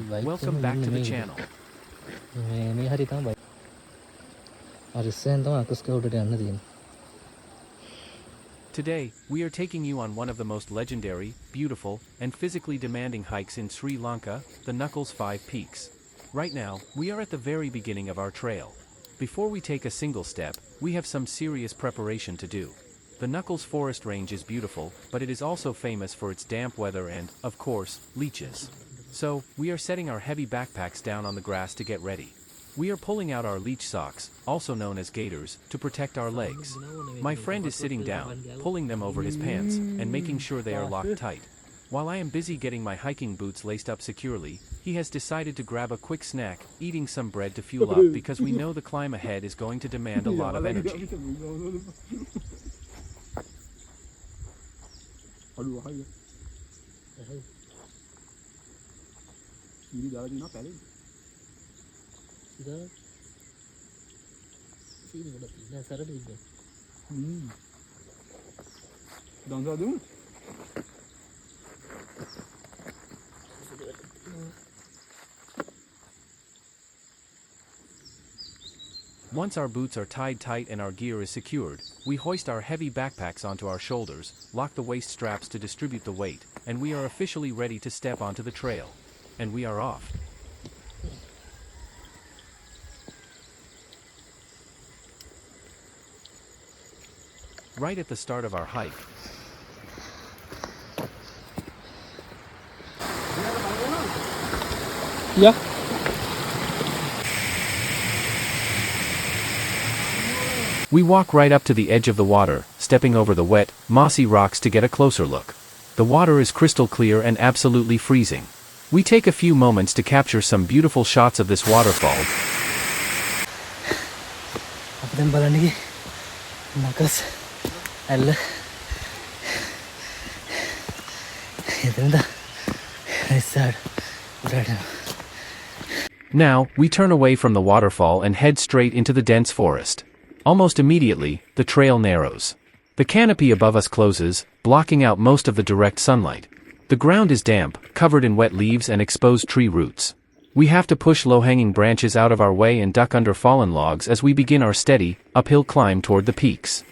Welcome back to the channel. Today, we are taking you on one of the most legendary, beautiful, and physically demanding hikes in Sri Lanka, the Knuckles 5 Peaks. Right now, we are at the very beginning of our trail. Before we take a single step, we have some serious preparation to do. The Knuckles Forest Range is beautiful, but it is also famous for its damp weather and, of course, leeches. So, we are setting our heavy backpacks down on the grass to get ready. We are pulling out our leech socks, also known as gaiters, to protect our legs. My friend is sitting down, pulling them over his pants, and making sure they are locked tight. While I am busy getting my hiking boots laced up securely, he has decided to grab a quick snack, eating some bread to fuel up because we know the climb ahead is going to demand a lot of energy. Once our boots are tied tight and our gear is secured, we hoist our heavy backpacks onto our shoulders, lock the waist straps to distribute the weight, and we are officially ready to step onto the trail. And we are off. Right at the start of our hike, Yeah. we walk right up to the edge of the water, stepping over the wet, mossy rocks to get a closer look. The water is crystal clear and absolutely freezing. We take a few moments to capture some beautiful shots of this waterfall. Now, we turn away from the waterfall and head straight into the dense forest. Almost immediately, the trail narrows. The canopy above us closes, blocking out most of the direct sunlight. The ground is damp, covered in wet leaves and exposed tree roots. We have to push low-hanging branches out of our way and duck under fallen logs as we begin our steady, uphill climb toward the peaks.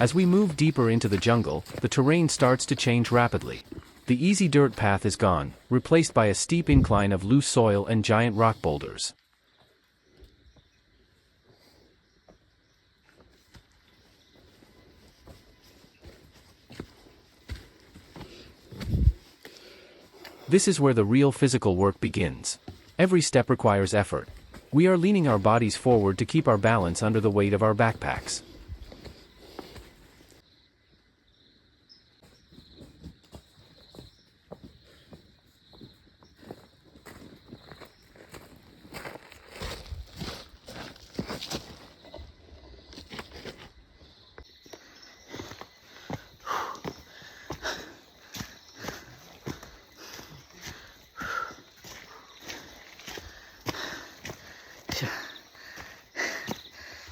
As we move deeper into the jungle, the terrain starts to change rapidly. The easy dirt path is gone, replaced by a steep incline of loose soil and giant rock boulders. This is where the real physical work begins. Every step requires effort. We are leaning our bodies forward to keep our balance under the weight of our backpacks.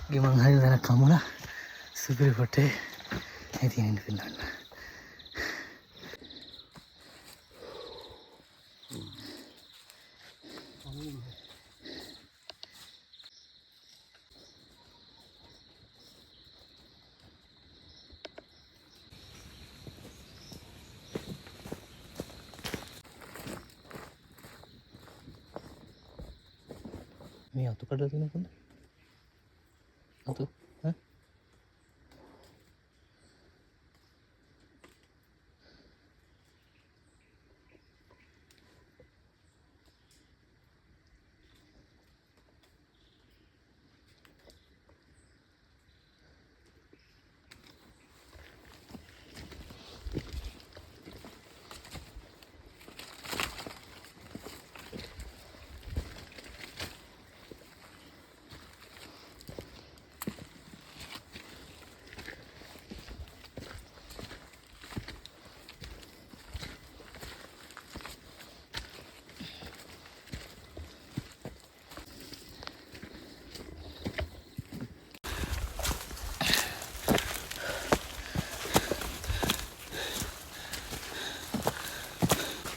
Gimana hari nak kamu lah, super kote, ini Finland. Ini auto kada tu nak kan? Auto, ha?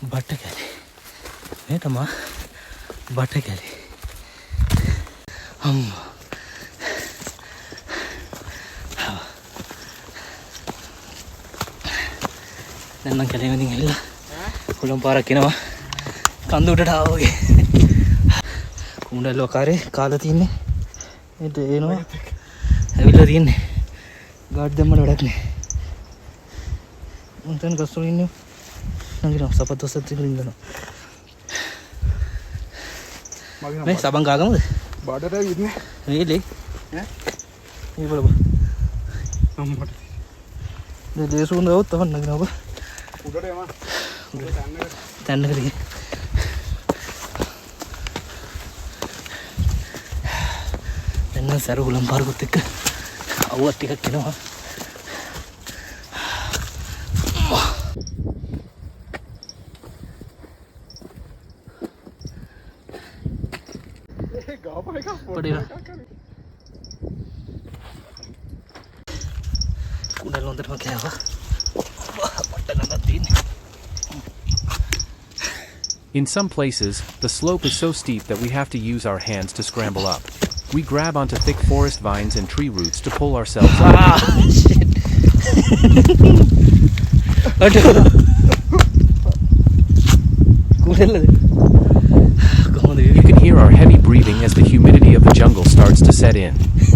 Batakali, ini sama Batakali. Dan nang kali ini ngela, ulang para kina mah, kandu udah tahu ya. Kemudian lokare kalat ini, itu eno, avilah ini, guard dem mana udah nih. Mungkin kasur ini. Nangis, siapa tuh satu kali nggak? Nih, sabang kagam deh. Badan ada ini. Ini, ya? Ini boleh apa? Amat. Dia suruh nggak tahu, nangis apa? Udah deh mah. Tanda kali. Dan seru ulang baru kutik. Awat tiga kilo. Padahal, kuda lontar pakai apa? Wah, mata nanti ini. In some places, the slope is so steep that we have to use our hands to scramble up. We grab onto thick forest vines and tree roots to pull ourselves up. Ah, shit. Aduh. Kuda You can hear our heavy breathing as the humidity of the jungle starts to set in.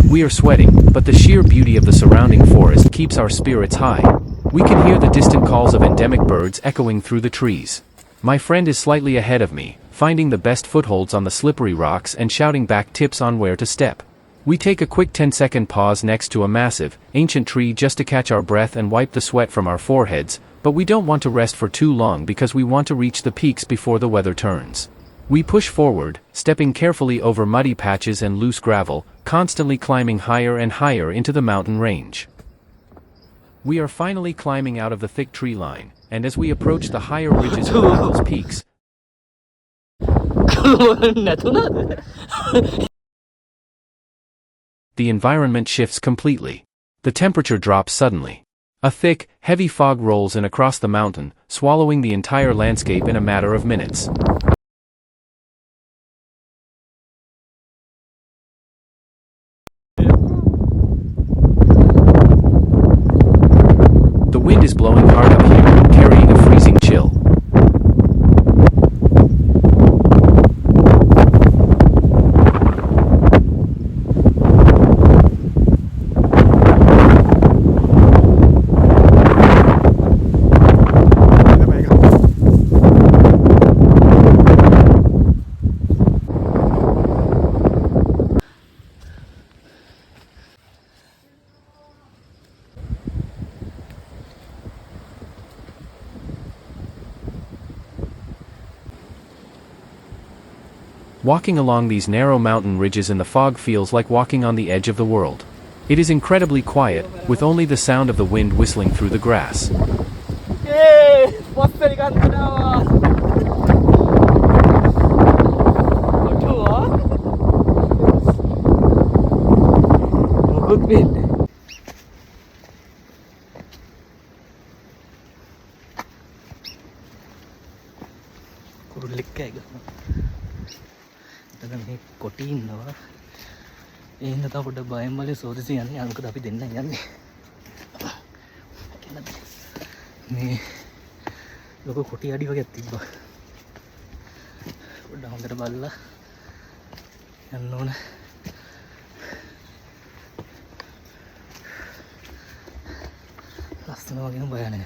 We are sweating, but the sheer beauty of the surrounding forest keeps our spirits high. We can hear the distant calls of endemic birds echoing through the trees. My friend is slightly ahead of me, finding the best footholds on the slippery rocks and shouting back tips on where to step. We take a quick 10-second pause next to a massive, ancient tree just to catch our breath and wipe the sweat from our foreheads, but we don't want to rest for too long because we want to reach the peaks before the weather turns. We push forward, stepping carefully over muddy patches and loose gravel, constantly climbing higher and higher into the mountain range. We are finally climbing out of the thick tree line, and as we approach the higher ridges of the Knuckles peaks, the environment shifts completely. The temperature drops suddenly. A thick, heavy fog rolls in across the mountain, swallowing the entire landscape in a matter of minutes. The wind is blowing hard up here, carrying a freezing chill. Walking along these narrow mountain ridges in the fog feels like walking on the edge of the world. It is incredibly quiet, with only the sound of the wind whistling through the grass. මේ කොටි ඉන්නවා ඒ හින්දා තව පොඩ්ඩක් බයෙන් වලේ සෝදිසි යන්නේ අනිකද අපි දෙන්න යන්නේ මේ ලොකු කොටි අඩි වගේක් තිබ්බා පොඩ්ඩක් හොඳට බලලා යන්න ඕන ලස්සන වගේම බයන්නේ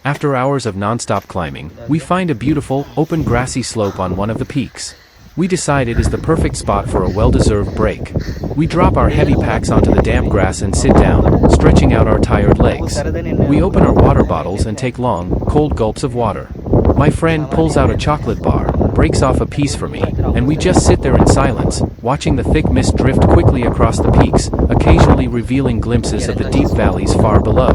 After hours of non-stop climbing, we find a beautiful, open grassy slope on one of the peaks. We decide it is the perfect spot for a well-deserved break. We drop our heavy packs onto the damp grass and sit down, stretching out our tired legs. We open our water bottles and take long, cold gulps of water. My friend pulls out a chocolate bar, breaks off a piece for me, and we just sit there in silence, watching the thick mist drift quickly across the peaks, occasionally revealing glimpses of the deep valleys far below.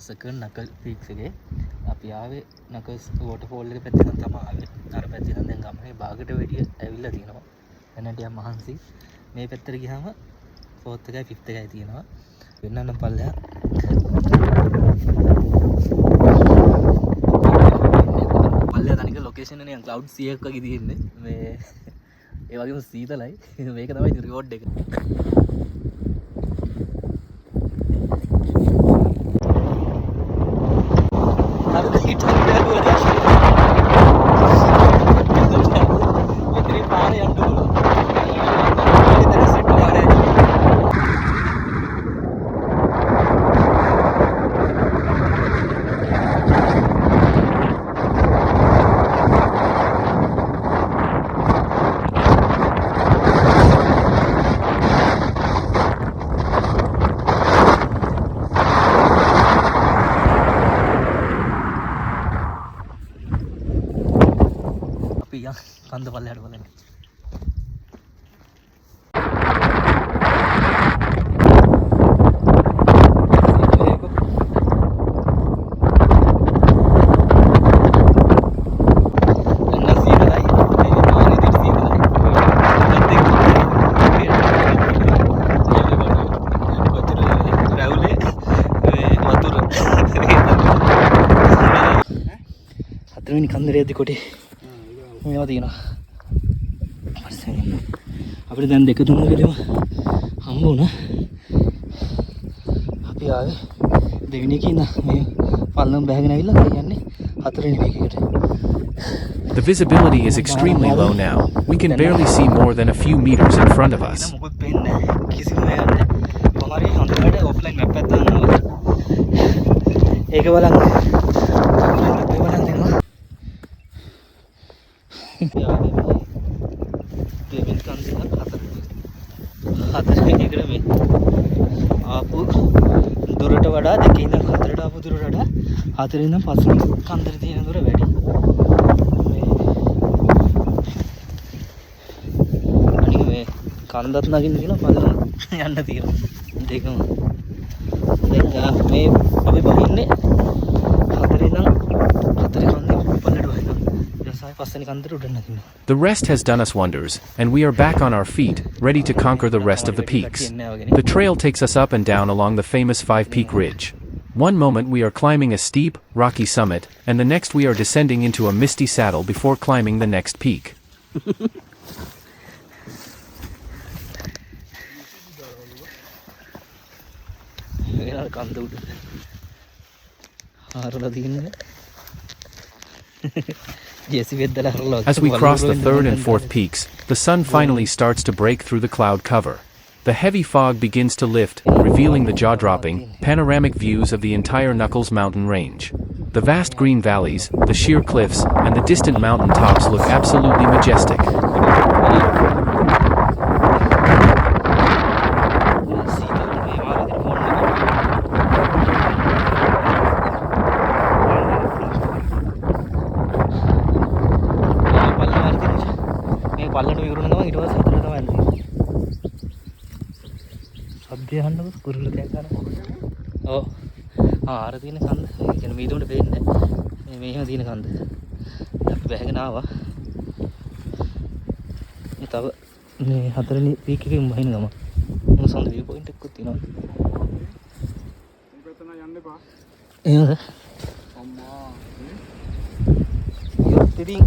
Second Knuckle Peaks එකේ අපි ආවේ Knuckles waterfall එක පැත්තෙන් තමයි ආවේ. අර පැත්තෙන් දැන් ගමනේ බාගට වෙඩිය ඇවිල්ලා තියෙනවා. එන්නට යම් මහන්සි. මේ පැත්තට ගියාම 4th එකයි 5th එකයි තියෙනවා. වෙනනම් පල්ලෙහා. පල්ලෙහා තනික ලොකේෂන් එකනේ cloud 100ක් වගේ තියෙන්නේ. මේ ඒ වගේම සීතලයි. මේක තමයි රිවෝඩ් එක. කන්ද පල්ලෙහාට බලන්න. හතරවෙනි කන්දරේදී කොටේ මේවා තියෙනවා. අපිට දැන් දෙක තුනක දෙම හම්බ වුණා. අපි ආවේ දෙවෙනි එකේ ඉඳන් මේ පල්ලම බහගෙන ආවිල්ලා යන්නේ හතරවෙනි මේකකට. The visibility is extremely low now. We can barely see more than a few meters in front of us. මොකද පේන්නේ නැහැ. කිසිම දෙයක් නැහැ. කොහොමරි හොඳට ඔෆ්ලයින් මැප් එකක් දානවා. ඒක බලන්න. බලන්න දෙනවා. ආපු දුරට වඩා දෙකේ ඉඳන් හතරට ආපු දුරට වඩා හතරේ ඉඳන් පස්වෙනි කන්දර තියෙන දුර වැඩි. අනික මේ කන්දත් නගින්න කියලා බලන්න යන්න තියෙනවා. දෙකම. දැන් මේ අපි බහින්නේ හතරේ ඉඳන් හතරේ කන්දේ පල්ලට වහිනවා. The rest has done us wonders, and we are back on our feet, ready to conquer the rest of the peaks. The trail takes us up and down along the famous 5-peak ridge. One moment we are climbing a steep, rocky summit, and the next we are descending into a misty saddle before climbing the next peak. කන්ද උඩ හරලා දින්නේ ජෙසි වෙද්දලා හරලා As we cross the third and fourth peaks, the sun finally starts to break through the cloud cover. The heavy fog begins to lift, revealing the jaw-dropping, panoramic views of the entire Knuckles mountain range. The vast green valleys, the sheer cliffs, and the distant mountain tops look absolutely majestic. පල්ලට විවරුණ ගමන් ඊට පස්සේ හතරට තමයි යන්නේ. සද්දය අහන්නකො කුරුල්ල කෑ ගන්න. ඔව්. ආර තියෙන කන්ද. ඒ කියන්නේ මේ දුන්න පේන්නේ. මෙහෙම තියෙන කන්ද. අපි බැහැගෙන ආවා. මේ තව මේ හතරෙනි පීක් එකකින් වහින ගමන්. මොන සඳ view point එකකුත් තියෙනවා. මේක තමයි යන්න එපා. එහෙමද? අම්මා. යොත් ඉතින්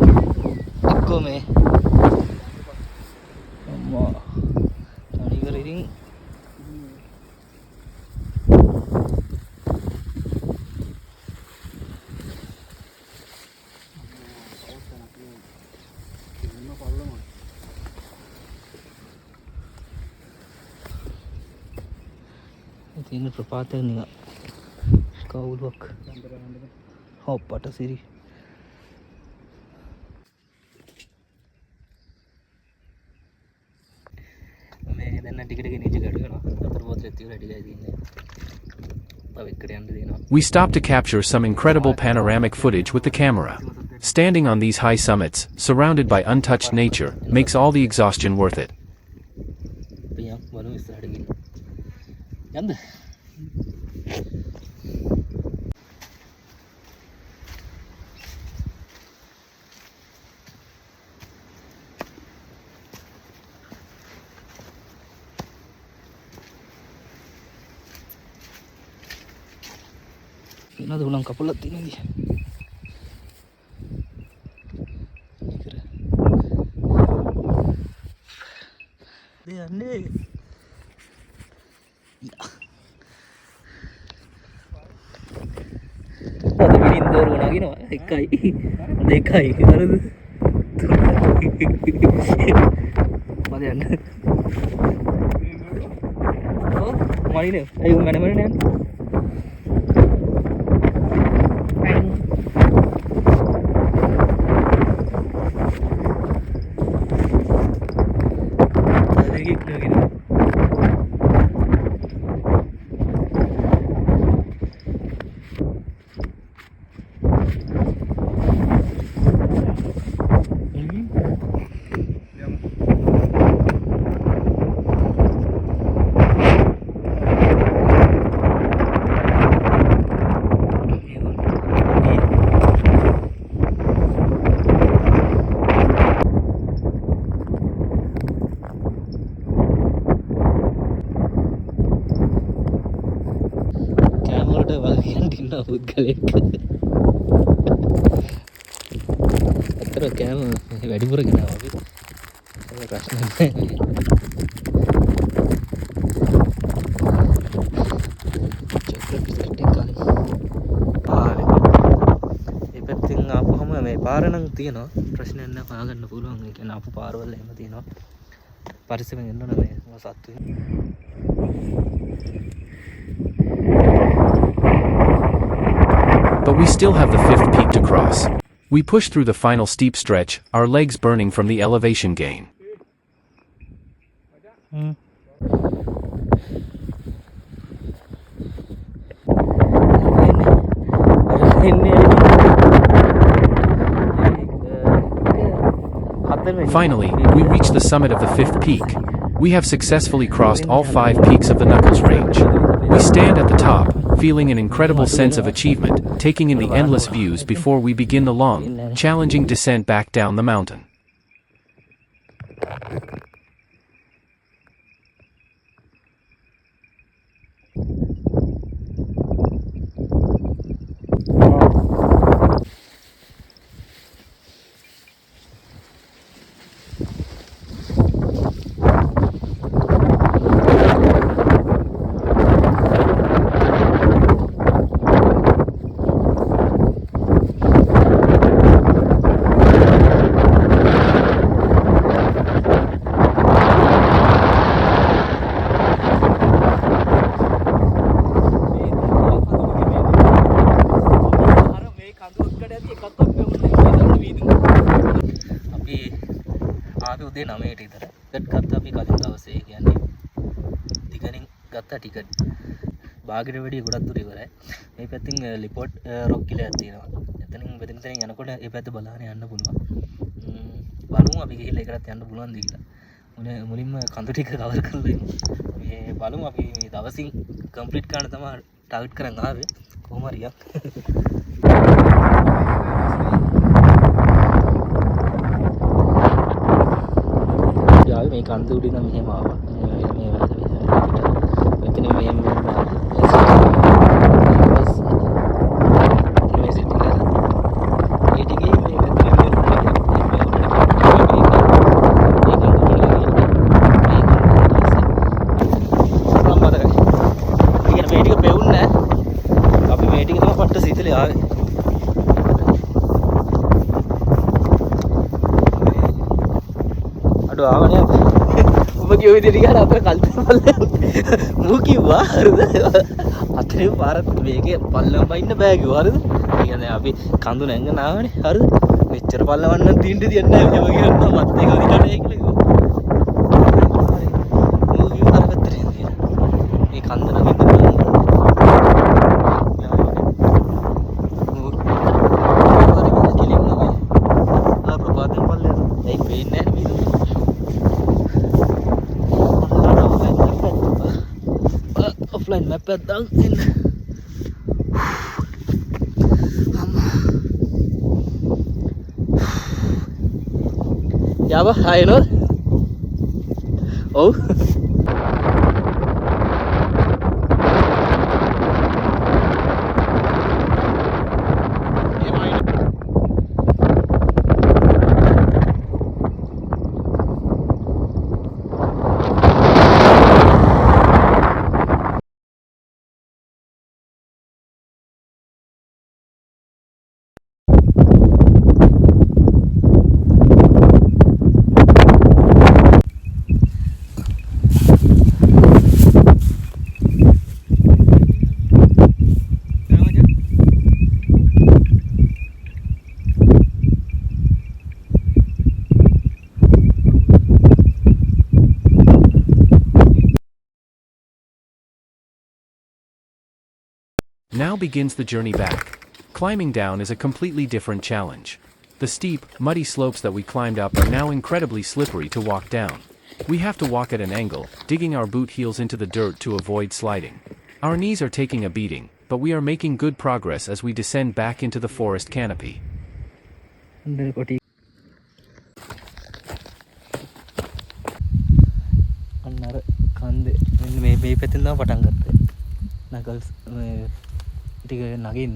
එක්කෝ මේ අම්මා තනි කර ඉතින් තියෙන ප්‍රපාතය නිකන් කවුලක් හොප්පට සිරි මේ දැන් ටික ටික නිච ගඩ කරනවා අතර පොතේ තියලා ටිකයි තියෙන්නේ තව එකට යන්න දෙනවා. We stop to capture some incredible panoramic footage with the camera. Standing on these high summits, surrounded by untouched nature, makes all the exhaustion worth it. පියම් බලමු ඉස්සරහට ගිහින් යන්න. එනද උලන් කපලක් තියෙන ඉතින්. යන්නේ අද මිනින් දෝර වුණාගෙනවා එකයි දෙකයි හරිද මම යන්න ඔව් මනිනේ ඒ උන් මන යන්නේ පුද්ගලෙක් අතර කෑම වැඩිපුර ගෙනාවා අපි ඒක ප්‍රශ්න නැහැ චොක්ලට් බිස්කට් එක ගන්න ආවේ මේ පැත්තෙන් ආපුවම මේ පාර නම් තියෙනවා ප්‍රශ්නයක් නැහැ හොයාගන්න පුළුවන් ඒ කියන්නේ ආපු පාරවල එහෙම තියෙනවා පරිස්සමෙන් එන්න ඕනේ මේ සත්තු But we still have the fifth peak to cross. We push through the final steep stretch, our legs burning from the elevation gain. Finally, we reach the summit of the fifth peak. We have successfully crossed all 5 peaks of the Knuckles range. We stand at the top, feeling an incredible sense of achievement, taking in the endless views before we begin the long, challenging descent back down the mountain. අපි ආවේ උදේ 9ට විතර. Ticket ගත්තා අපි කලින් දවසේ. ඒ කියන්නේ දිගරින් ගත්තා ටිකට්. බාගෙට වැඩිය ගොඩක් දුර ඉවරයි. මේ පැත්තෙන් ලිපෝට් රොක් කියලා තියෙනවා. එතනින් මෙතනින් යනකොට ඒ පැත්ත බලාගෙන යන්න පුළුවන්. බලමු අපි ගිහිල්ලා ඒකටත් යන්න පුළුවන්ද කියලා. මුලින්ම කඳු ටික කවර් කරලා ඉමු. මේ බලමු අපි මේ දවසින් කම්ප්ලීට් කරන්න තමයි ටාගට් කරන් ආවේ. කොහොම හරියක්. යාවි මේ කන්ද උඩින් මෙහෙම ආවා. මේ මෙතන මෙහෙම aduh awalnya bagi video dia kan apa kali mungkin wah harus akhirnya barat bege pallam painna bag harus කියන්නේ අපි කඳු නැංගන ආවනේ හරිද මෙච්චර පල්ලවන්න තින්ඩ තියන්නේ නැහැ වගේ කරනවා මත් එක දිගට ඒ කියලා හරි මූවි කරගත්තේ මේ කන්ද නම් offline map එක දාගෙන Java, hi no? Oh. Now begins the journey back. Climbing down is a completely different challenge. The steep, muddy slopes that we climbed up are now incredibly slippery to walk down. We have to walk at an angle, digging our boot heels into the dirt to avoid sliding. Our knees are taking a beating, but we are making good progress as we descend back into the forest canopy. ටික නගින්න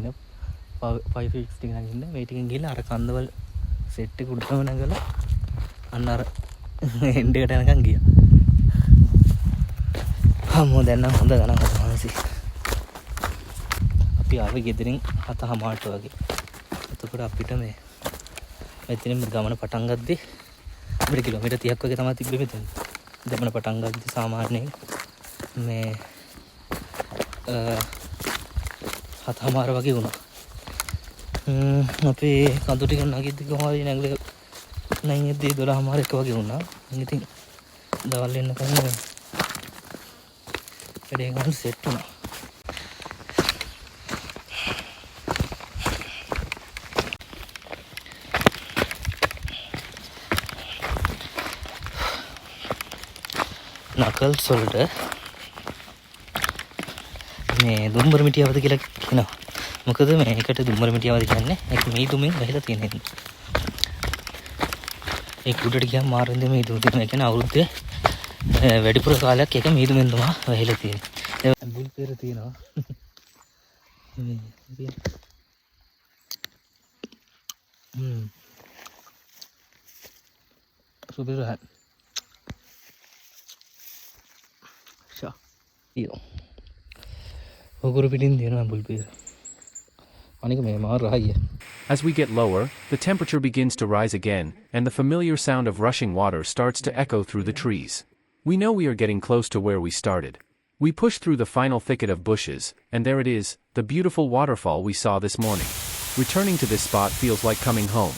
5 feet ටික නගින්න මේ ටිකෙන් ගිහලා අර කන්දවල set එක උඩටම නගලා අන්න අර එන්ඩ් එකට යනකම් ගියා. හම්මෝ දැන් නම් හොඳ ගණන් ගන්නවා. අපි ආවේ ගෙදරින් 7:00ට වගේ. එතකොට අපිට මේ මෙතනින් ගමන පටන් ගද්දි අපිට කිලෝමීටර් 30ක් වගේ තමයි තිබ්බේ මෙතන. ගමන පටන් ගද්දි සාමාන්‍යයෙන් මේ 7:00 වගේ වුණා. අපි කඳු ටික නගිද්දි කොහොමද නැගලා 9දී 12:00 එක වගේ වුණා. ඉතින් දවල් වෙනකන් වැඩේ ගන්න සෙට් වුණා. නකල්ස් වලට මේ දුම්බර මිටියවද කියලා කියනවා. මොකද මේකට දුම්බර මිටියවද කියන්නේ ඒක මේ දුමින් වැහිලා තියෙන හින්දා. ඒ කුඩට ගියාම මාරින්ද මේ දුම තියෙන. ඒ කියන්නේ අවුරුද්දේ වැඩිපුර කාලයක් ඒක මේ දුමින් තමයි වැහිලා තියෙන්නේ. ඒ බුල් පෙර තියෙනවා. සුබිරහන්. ෂා. ඊයෝ. As we get lower, the temperature begins to rise again, and the familiar sound of rushing water starts to echo through the trees. We know we are getting close to where we started. We push through the final thicket of bushes, and there it is, the beautiful waterfall we saw this morning. Returning to this spot feels like coming home.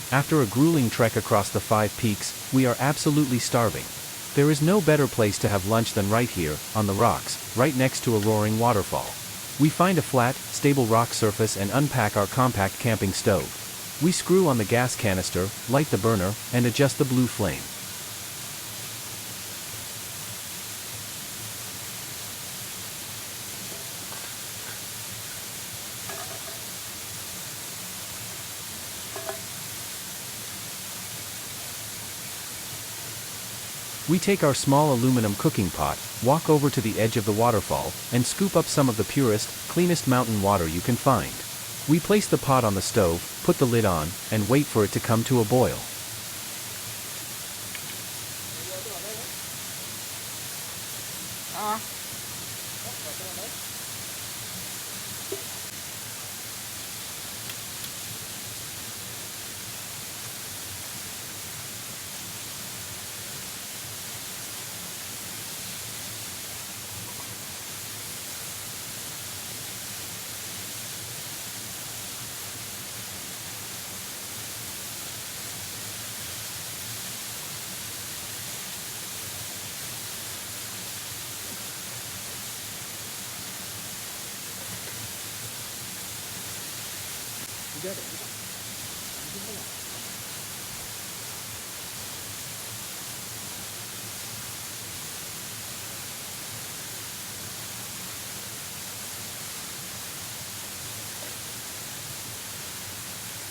After a grueling trek across the 5 peaks, we are absolutely starving. There is no better place to have lunch than right here, on the rocks, right next to a roaring waterfall. We find a flat, stable rock surface and unpack our compact camping stove. We screw on the gas canister, light the burner, and adjust the blue flame. We take our small aluminum cooking pot, walk over to the edge of the waterfall, and scoop up some of the purest, cleanest mountain water you can find. We place the pot on the stove, put the lid on, and wait for it to come to a boil.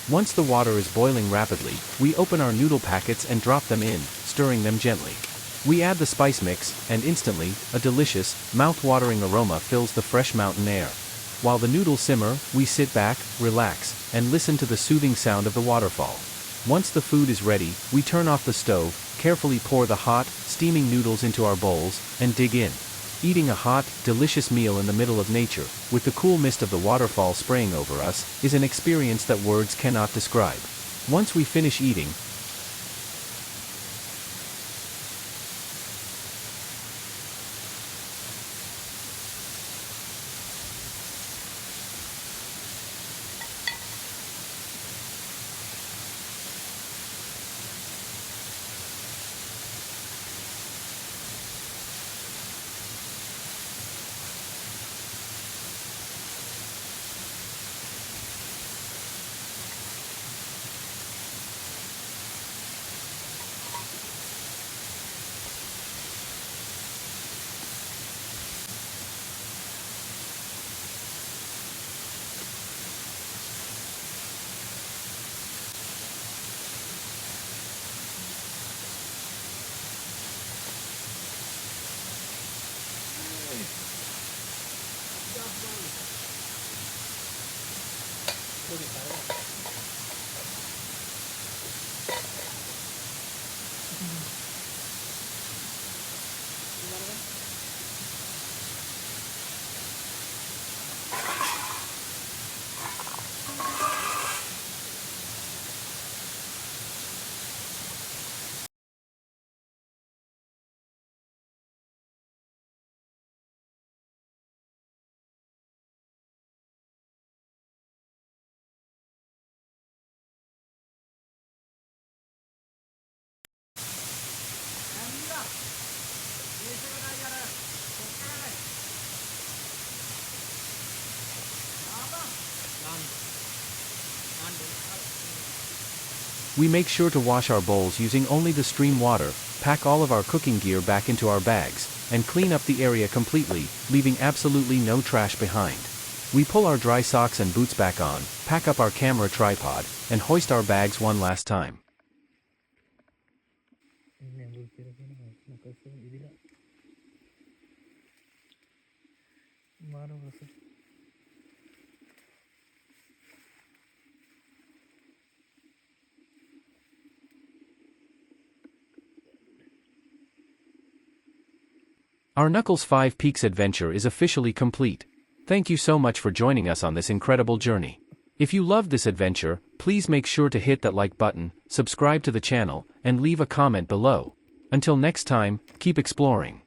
Once the water is boiling rapidly, we open our noodle packets and drop them in, stirring them gently. We add the spice mix, and instantly, a delicious, mouth-watering aroma fills the fresh mountain air. While the noodles simmer, we sit back, relax, and listen to the soothing sound of the waterfall. Once the food is ready, we turn off the stove, carefully pour the hot, steaming noodles into our bowls, and dig in. Eating a hot, delicious meal in the middle of nature, with the cool mist of the waterfall spraying over us, is an experience that words cannot describe. Once we finish eating, we make sure to wash our bowls using only the stream water, pack all of our cooking gear back into our bags, and clean up the area completely, leaving absolutely no trash behind. We pull our dry socks and boots back on, pack up our camera tripod, and hoist our bags one last time. Our Knuckles 5 Peaks adventure is officially complete. Thank you so much for joining us on this incredible journey. If you loved this adventure, please make sure to hit that like button, subscribe to the channel, and leave a comment below. Until next time, keep exploring.